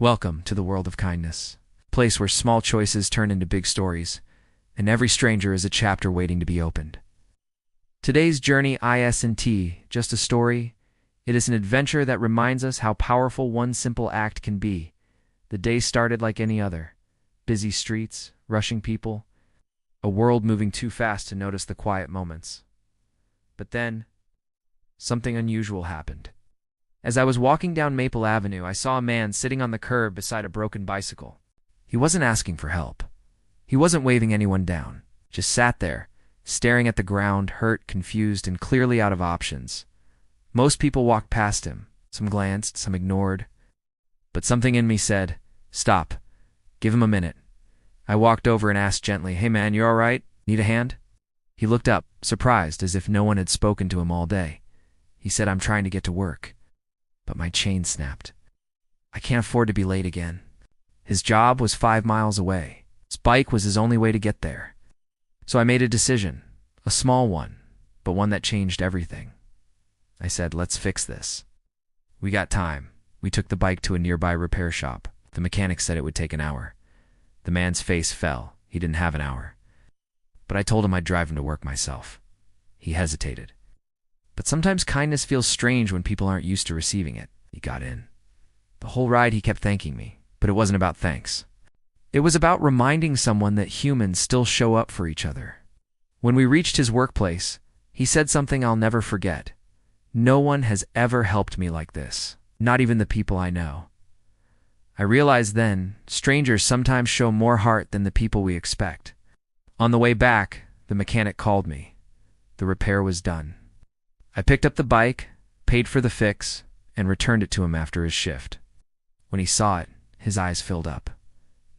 Welcome to the world of kindness, a place where small choices turn into big stories, and every stranger is a chapter waiting to be opened. Today's journey isn't just a story. It is an adventure that reminds us how powerful one simple act can be. The day started like any other. Busy streets, rushing people, a world moving too fast to notice the quiet moments. But then, something unusual happened. As I was walking down Maple Avenue, I saw a man sitting on the curb beside a broken bicycle. He wasn't asking for help. He wasn't waving anyone down, just sat there, staring at the ground, hurt, confused, and clearly out of options. Most people walked past him. Some glanced, some ignored. But something in me said, "Stop. Give him a minute." I walked over and asked gently, "Hey man, you all right? Need a hand?" He looked up, surprised, as if no one had spoken to him all day. He said, "I'm trying to get to work." But my chain snapped. I can't afford to be late again. His job was 5 miles away. His bike was his only way to get there. So I made a decision, a small one, but one that changed everything. I said, "Let's fix this." We got time. We took the bike to a nearby repair shop. The mechanic said it would take an hour. The man's face fell. He didn't have an hour. But I told him I'd drive him to work myself. He hesitated. But sometimes kindness feels strange when people aren't used to receiving it. He got in. The whole ride he kept thanking me, but it wasn't about thanks. It was about reminding someone that humans still show up for each other. When we reached his workplace, he said something I'll never forget. "No one has ever helped me like this, not even the people I know." I realized then, strangers sometimes show more heart than the people we expect. On the way back, the mechanic called me. The repair was done. I picked up the bike, paid for the fix, and returned it to him after his shift. When he saw it, his eyes filled up,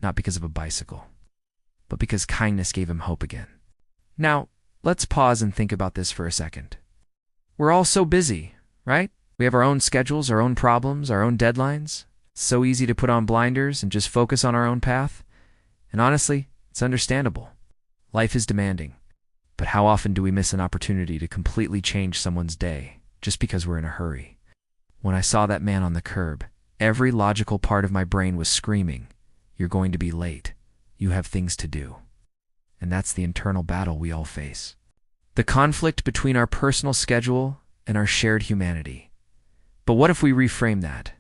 not because of a bicycle, but because kindness gave him hope again. Now, let's pause and think about this for a second. We're all so busy, right? We have our own schedules, our own problems, our own deadlines. It's so easy to put on blinders and just focus on our own path. And honestly, it's understandable. Life is demanding. But how often do we miss an opportunity to completely change someone's day just because we're in a hurry? When I saw that man on the curb, every logical part of my brain was screaming, "You're going to be late. You have things to do." And that's the internal battle we all face. The conflict between our personal schedule and our shared humanity. But what if we reframe that?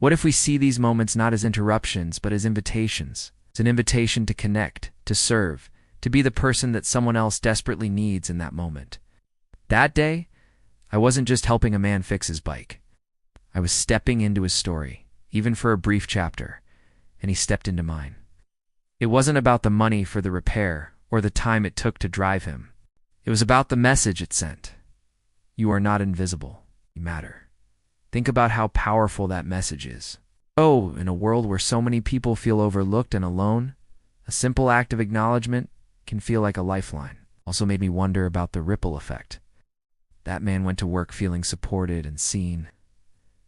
What if we see these moments not as interruptions, but as invitations? It's an invitation to connect, to serve, to be the person that someone else desperately needs in that moment. That day, I wasn't just helping a man fix his bike. I was stepping into his story, even for a brief chapter, and he stepped into mine. It wasn't about the money for the repair or the time it took to drive him. It was about the message it sent. You are not invisible. You matter. Think about how powerful that message is. Oh, in a world where so many people feel overlooked and alone, a simple act of acknowledgement can feel like a lifeline. Also made me wonder about the ripple effect. That man went to work feeling supported and seen.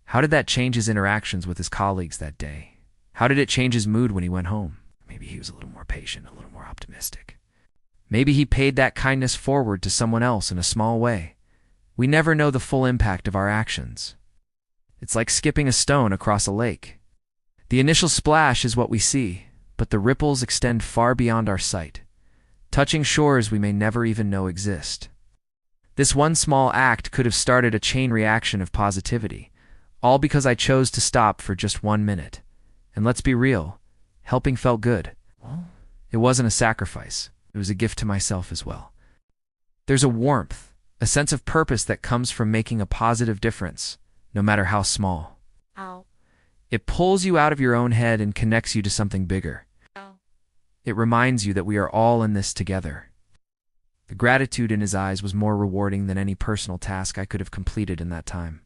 How did that change his interactions with his colleagues that day? How did it change his mood when he went home? Maybe he was a little more patient, a little more optimistic. Maybe he paid that kindness forward to someone else in a small way. We never know the full impact of our actions. It's like skipping a stone across a lake. The initial splash is what we see, but the ripples extend far beyond our sight, touching shores we may never even know exist. This one small act could have started a chain reaction of positivity, all because I chose to stop for just 1 minute. And let's be real, helping felt good. It wasn't a sacrifice. It was a gift to myself as well. There's a warmth, a sense of purpose that comes from making a positive difference, no matter how small. Ow. It pulls you out of your own head and connects you to something bigger. Ow. It reminds you that we are all in this together. The gratitude in his eyes was more rewarding than any personal task I could have completed in that time.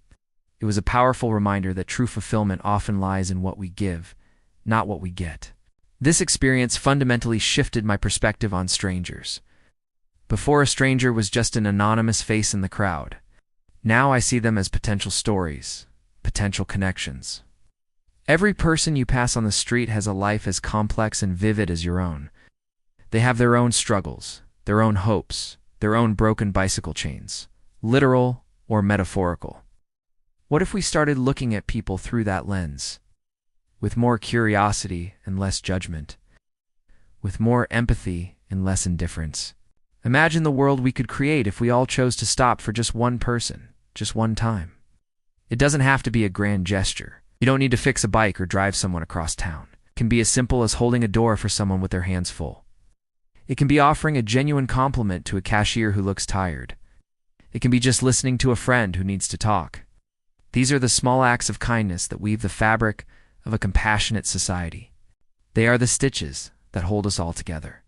It was a powerful reminder that true fulfillment often lies in what we give, not what we get. This experience fundamentally shifted my perspective on strangers. Before, a stranger was just an anonymous face in the crowd. Now I see them as potential stories, potential connections. Every person you pass on the street has a life as complex and vivid as your own. They have their own struggles, their own hopes, their own broken bicycle chains, literal or metaphorical. What if we started looking at people through that lens? with more curiosity and less judgment, with more empathy and less indifference. Imagine the world we could create if we all chose to stop for just one person, just one time. It doesn't have to be a grand gesture. You don't need to fix a bike or drive someone across town. It can be as simple as holding a door for someone with their hands full. It can be offering a genuine compliment to a cashier who looks tired. It can be just listening to a friend who needs to talk. These are the small acts of kindness that weave the fabric of a compassionate society. They are the stitches that hold us all together.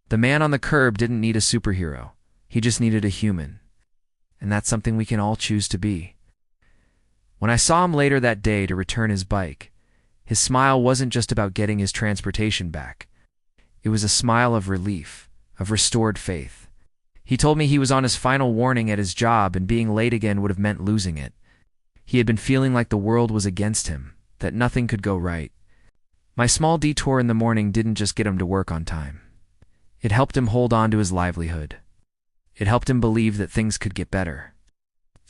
The man on the curb didn't need a superhero. He just needed a human. And that's something we can all choose to be. When I saw him later that day to return his bike, his smile wasn't just about getting his transportation back. It was a smile of relief, of restored faith. He told me he was on his final warning at his job and being late again would have meant losing it. He had been feeling like the world was against him, that nothing could go right. My small detour in the morning didn't just get him to work on time. It helped him hold on to his livelihood. It helped him believe that things could get better.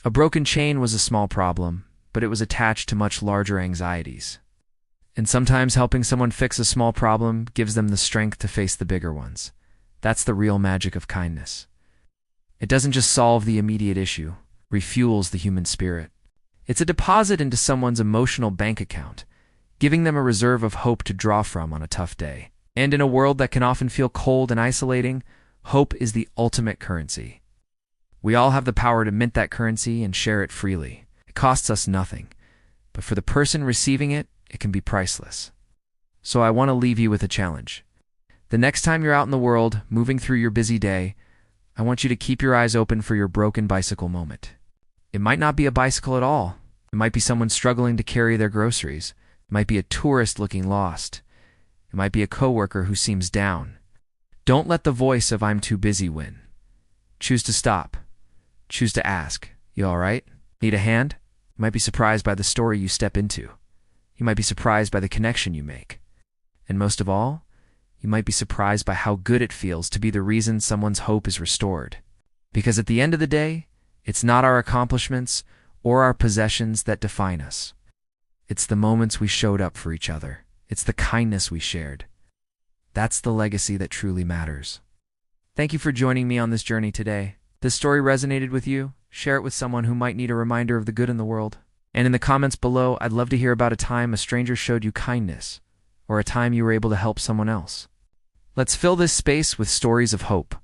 A broken chain was a small problem, but it was attached to much larger anxieties. And sometimes helping someone fix a small problem gives them the strength to face the bigger ones. That's the real magic of kindness. It doesn't just solve the immediate issue, refuels the human spirit. It's a deposit into someone's emotional bank account, giving them a reserve of hope to draw from on a tough day. And in a world that can often feel cold and isolating, hope is the ultimate currency. We all have the power to mint that currency and share it freely. It costs us nothing, but for the person receiving it, it can be priceless. So I want to leave you with a challenge. The next time you're out in the world, moving through your busy day, I want you to keep your eyes open for your broken bicycle moment. It might not be a bicycle at all. It might be someone struggling to carry their groceries. It might be a tourist looking lost. It might be a coworker who seems down. Don't let the voice of "I'm too busy" win. Choose to stop. Choose to ask, "You all right? Need a hand?" You might be surprised by the story you step into. You might be surprised by the connection you make. And most of all, you might be surprised by how good it feels to be the reason someone's hope is restored. Because at the end of the day, it's not our accomplishments or our possessions that define us. It's the moments we showed up for each other. It's the kindness we shared. That's the legacy that truly matters. Thank you for joining me on this journey today. If this story resonated with you, share it with someone who might need a reminder of the good in the world. And in the comments below, I'd love to hear about a time a stranger showed you kindness, or a time you were able to help someone else. Let's fill this space with stories of hope.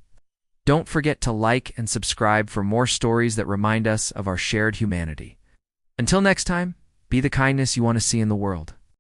Don't forget to like and subscribe for more stories that remind us of our shared humanity. Until next time, be the kindness you want to see in the world.